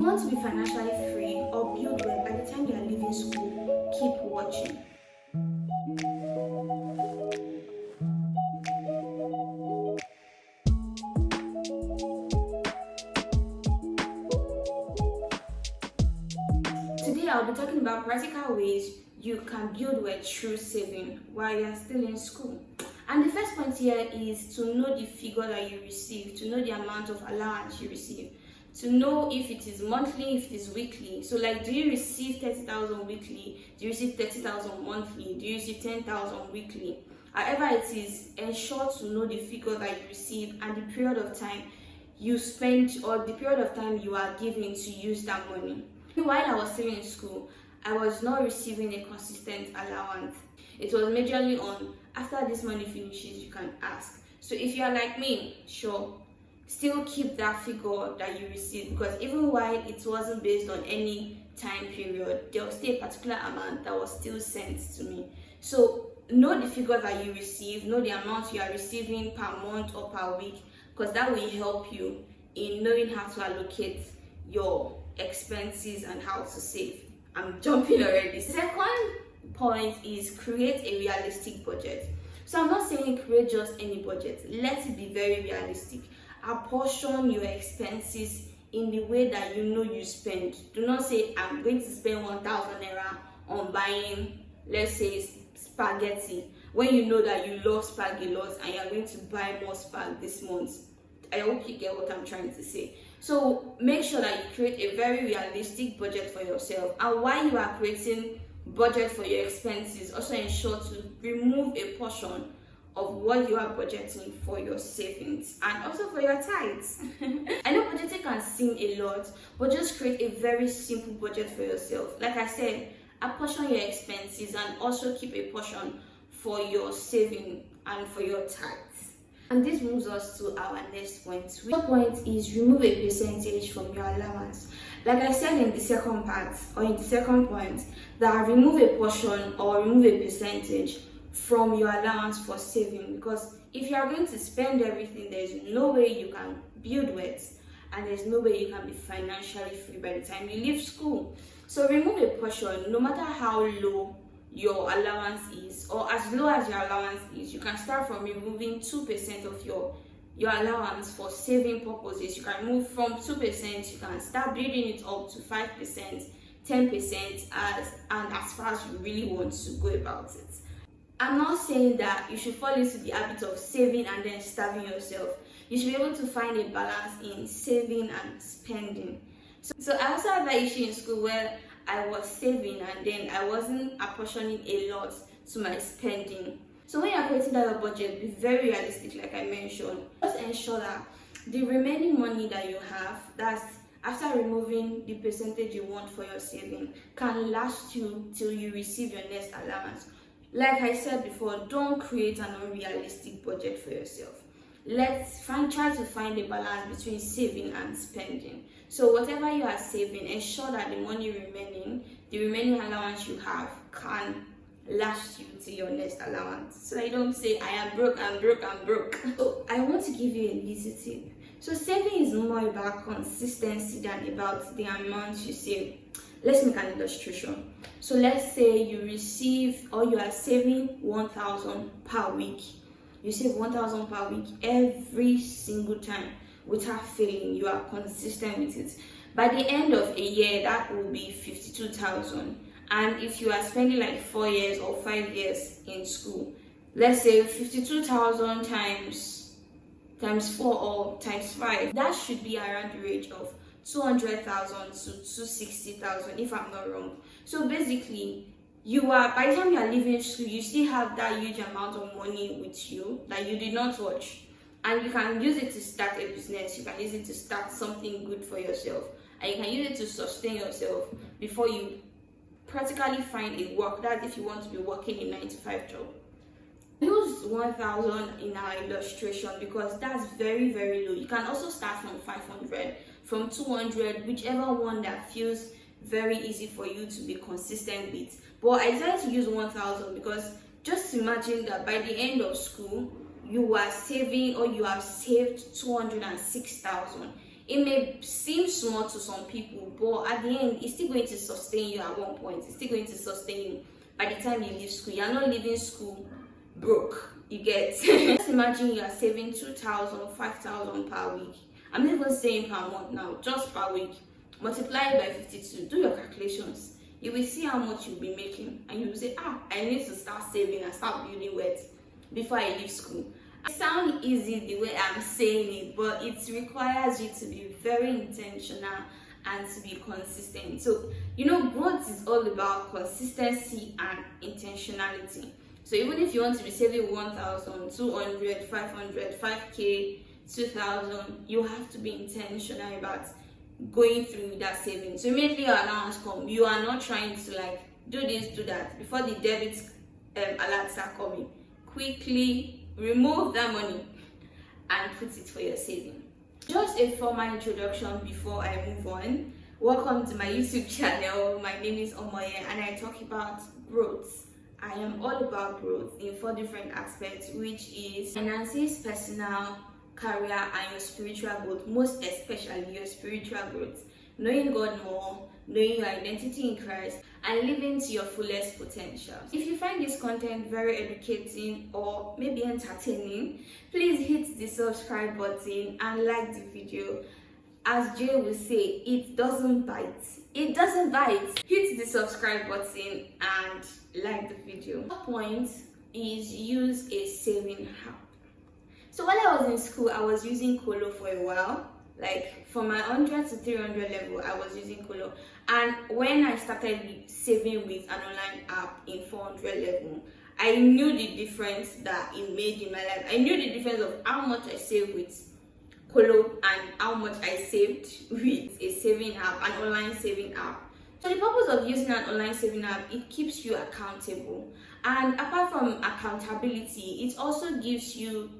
You want to be financially free or build wealth by the time you are leaving school, keep watching. Today I'll be talking about practical ways you can build wealth through saving while you're still in school. And the first point here is to know the figure that you receive, to know the amount of allowance you receive, to know if it is monthly, if it is weekly. So like, do you receive 30,000 weekly? Do you receive 30,000 monthly? Do you receive 10,000 weekly? However it is, ensure to know the figure that you receive and the period of time you spend, or the period of time you are given to use that money. While I was still in school, I was not receiving a consistent allowance. It was majorly on, after this money finishes, you can ask. So if you are like me, sure, still keep that figure that you receive, because even while it wasn't based on any time period, there was still a particular amount that was still sent to me. So know the figure that you receive, know the amount you are receiving per month or per week, because that will help you in knowing how to allocate your expenses and how to save. I'm jumping already. Second point is create a realistic budget. So I'm not saying create just any budget. Let it be very realistic. Apportion your expenses in the way that you know you spend. Do not say I'm going to spend 1,000 naira on buying, let's say, spaghetti, when you know that you love spaghetti lots and you're going to buy more spag this month. I hope you get what I'm trying to say. So make sure that you create a very realistic budget for yourself, and while you are creating budget for your expenses, also ensure to remove a portion of what you are budgeting for your savings and also for your tithes. I know budgeting can seem a lot, but just create a very simple budget for yourself. Like I said, apportion your expenses and also keep a portion for your saving and for your tithes. And this moves us to our next point. The point is remove a percentage from your allowance. Like I said in the second part, or in the second point, that remove a portion or remove a percentage from your allowance for saving, because if you are going to spend everything, there is no way you can build wealth, and there's no way you can be financially free by the time you leave school. So remove a portion, no matter how low your allowance is, or as low as your allowance is. You can start from removing 2% of your allowance for saving purposes. You can move from 2%, you can start building it up to 5%, 10%, as far as you really want to go about it. I'm not saying that you should fall into the habit of saving and then starving yourself. You should be able to find a balance in saving and spending. So I also had that issue in school where I was saving and then I wasn't apportioning a lot to my spending. So when you're creating that budget, be very realistic, like I mentioned. Just ensure that the remaining money that you have, that's after removing the percentage you want for your saving, can last you till you receive your next allowance. Like I said before, don't create an unrealistic budget for yourself. Try to find a balance between saving and spending. So whatever you are saving, ensure that the money remaining, the remaining allowance you have, can last you to your next allowance. So I don't say I am broke, I'm broke, I'm broke. So I want to give you a little tip. So saving is more about consistency than about the amount you save. Let's make an illustration. So let's say you receive, or you are saving 1,000 per week. You save 1,000 per week every single time without failing. You are consistent with it. By the end of a year, that will be 52,000. And if you are spending like 4 years or 5 years in school, let's say 52,000 times 4 or times 5, that should be around the range of 200,000 to 260,000, if I'm not wrong. So basically, by the time you are leaving school, you still have that huge amount of money with you that you did not touch, and you can use it to start a business. You can use it to start something good for yourself, and you can use it to sustain yourself before you practically find a work. That's if you want to be working a 9-to-5 job. Use 1,000 in our illustration because that's very, very low. You can also start from 500, from 200, whichever one that feels very easy for you to be consistent with. But I decided to use 1,000 because just imagine that by the end of school, you are saving, or you have saved 206,000. It may seem small to some people, but at the end, it's still going to sustain you at one point. It's still going to sustain you by the time you leave school. You're not leaving school broke, you get. Just imagine you are saving 2,000, 5,000 per week. I'm not even saying per month now, just per week. Multiply it by 52, do your calculations. You will see how much you'll be making, and you will say, I need to start saving and start building wealth before I leave school. It sounds easy the way I'm saying it, but it requires you to be very intentional and to be consistent. So, growth is all about consistency and intentionality. So even if you want to be saving 1,000, 200, 500, 5K, 2,000, you have to be intentional about going through that saving. So immediately your allowance come, you are not trying to do this, do that before the debit alerts are coming. Quickly remove that money and put it for your saving. Just a formal introduction before I move on. Welcome to my YouTube channel. My name is Omoye and I talk about growth. I am all about growth in 4 different aspects, which is finances, personal, career, and your spiritual growth, most especially your spiritual growth. Knowing God more, knowing your identity in Christ, and living to your fullest potential. If you find this content very educating or maybe entertaining, please hit the subscribe button and like the video. As Jay will say, it doesn't bite. It doesn't bite. Hit the subscribe button and like the video. The point is use a saving app. So while I was in school, I was using Kolo for a while. Like from my 100 to 300 level, I was using Kolo. And when I started saving with an online app in 400 level, I knew the difference that it made in my life. I knew the difference of how much I saved with Kolo and how much I saved with a saving app, an online saving app. So the purpose of using an online saving app, it keeps you accountable. And apart from accountability, it also gives you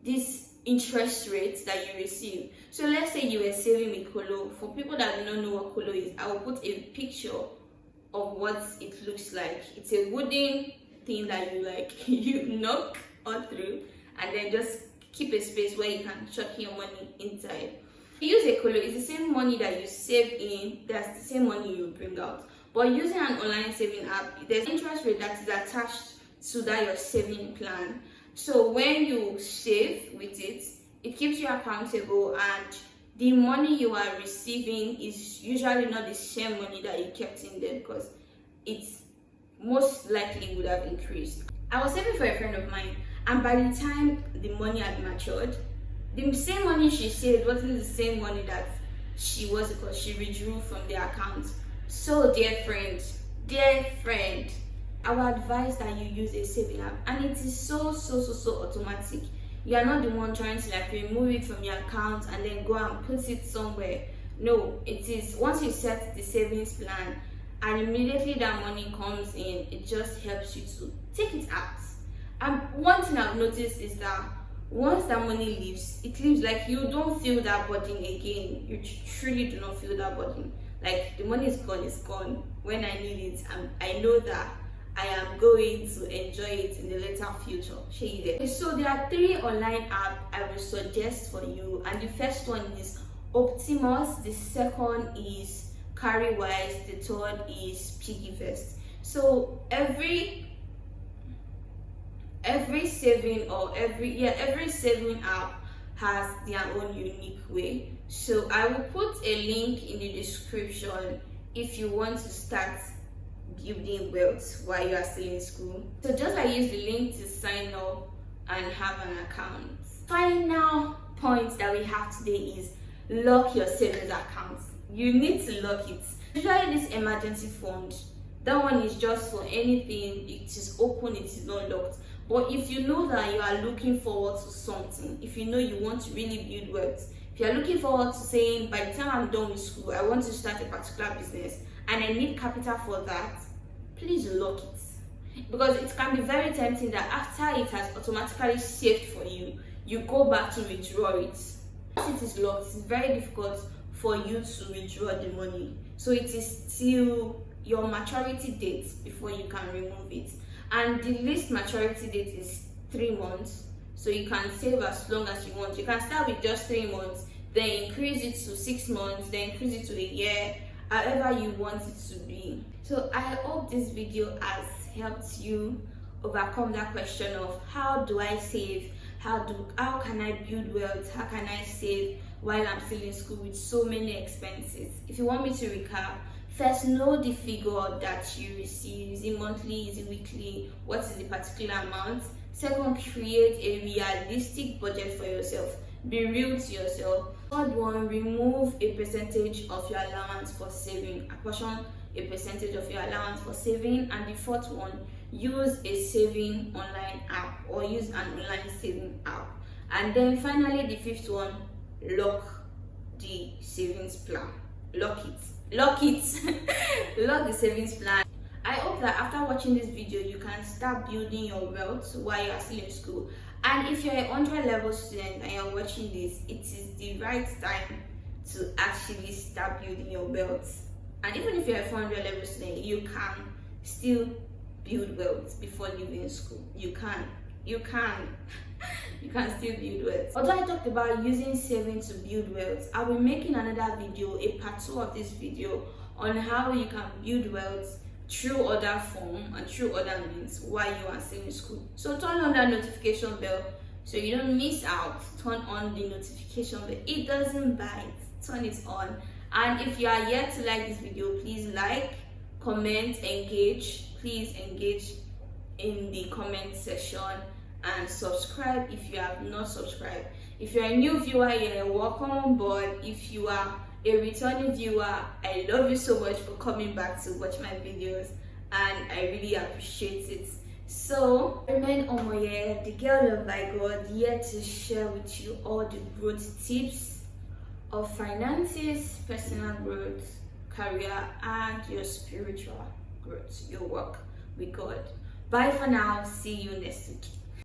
this interest rate that you receive. So let's say you were saving with Kolo. For people that do not know what Kolo is, I will put a picture of what it looks like. It's a wooden thing that you knock on through and then just keep a space where you can chuck your money inside. If you use a Kolo, it's the same money that you save in, that's the same money you bring out. But using an online saving app, there's interest rate that is attached to that your saving plan. So when you save with it, it keeps you accountable, and the money you are receiving is usually not the same money that you kept in there because it most likely would have increased. I was saving for a friend of mine, and by the time the money had matured, the same money she saved wasn't the same money that she was because she withdrew from the account. So dear friend, I would advise that you use a saving app, and it is so automatic. You are not the one trying to remove it from your account and then go and put it somewhere. No, it is once you set the savings plan and immediately that money comes in, it just helps you to take it out. And one thing I've noticed is that once that money leaves, it leaves you don't feel that burden again. You truly do not feel that burden. The money is gone, it's gone. When I need it, I know that I am going to enjoy it in the later future. So there are 3 online apps I will suggest for you, and the first one is Optimus, the second is Carrywise, the third is Piggyvest. So every saving or every saving app has their own unique way. So I will put a link in the description if you want to start building wealth while you are still in school. So just use the link to sign up and have an account. Final point that we have today is lock your savings account. You need to lock it. Usually this emergency fund, that one is just for anything. It is open, it is not locked. But if you know that you are looking forward to something, if you know you want to really build wealth, if you are looking forward to saying, by the time I'm done with school, I want to start a particular business and I need capital for that, please lock it. Because it can be very tempting that after it has automatically saved for you, you go back to withdraw it. Once it is locked, it's very difficult for you to withdraw the money. So it is till your maturity date before you can remove it. And the least maturity date is 3 months. So you can save as long as you want. You can start with just 3 months. then increase it to 6 months, then increase it to a year, however you want it to be. So I hope this video has helped you overcome that question of how do I save, how can I build wealth, how can I save while I'm still in school with so many expenses. If you want me to recap, first, know the figure that you receive. Is it monthly, is it weekly, what is the particular amount? Second, create a realistic budget for yourself. Be real to yourself. Third one, remove a percentage of your allowance for saving. Apportion a percentage of your allowance for saving. And the fourth one, use a saving online app or use an online saving app. And then finally, the fifth one, lock the savings plan. Lock it. Lock the savings plan. I hope that after watching this video, you can start building your wealth while you are still in school. And if you're a 100 level student and you're watching this, it is the right time to actually start building your wealth. And even if you're a 400 level student, you can still build wealth before leaving school. You can still build wealth. Although I talked about using saving to build wealth, I'll be making another video, a part 2 of this video, on how you can build wealth through other form and through other means while you are still in school. So turn on that notification bell so you don't miss out. Turn on the notification bell. It doesn't bite. Turn it on. And if you are yet to like this video, please like, comment, engage. Please engage in the comment section and subscribe if you have not subscribed. If you're a new viewer, you're welcome on board. If you are a returning viewer, I love you so much for coming back to watch my videos, and I really appreciate it. So remain Omoye, the girl loved by God, here to share with you all the growth tips of finances, personal growth, career, and your spiritual growth, your work with God. Bye for now. See you next week.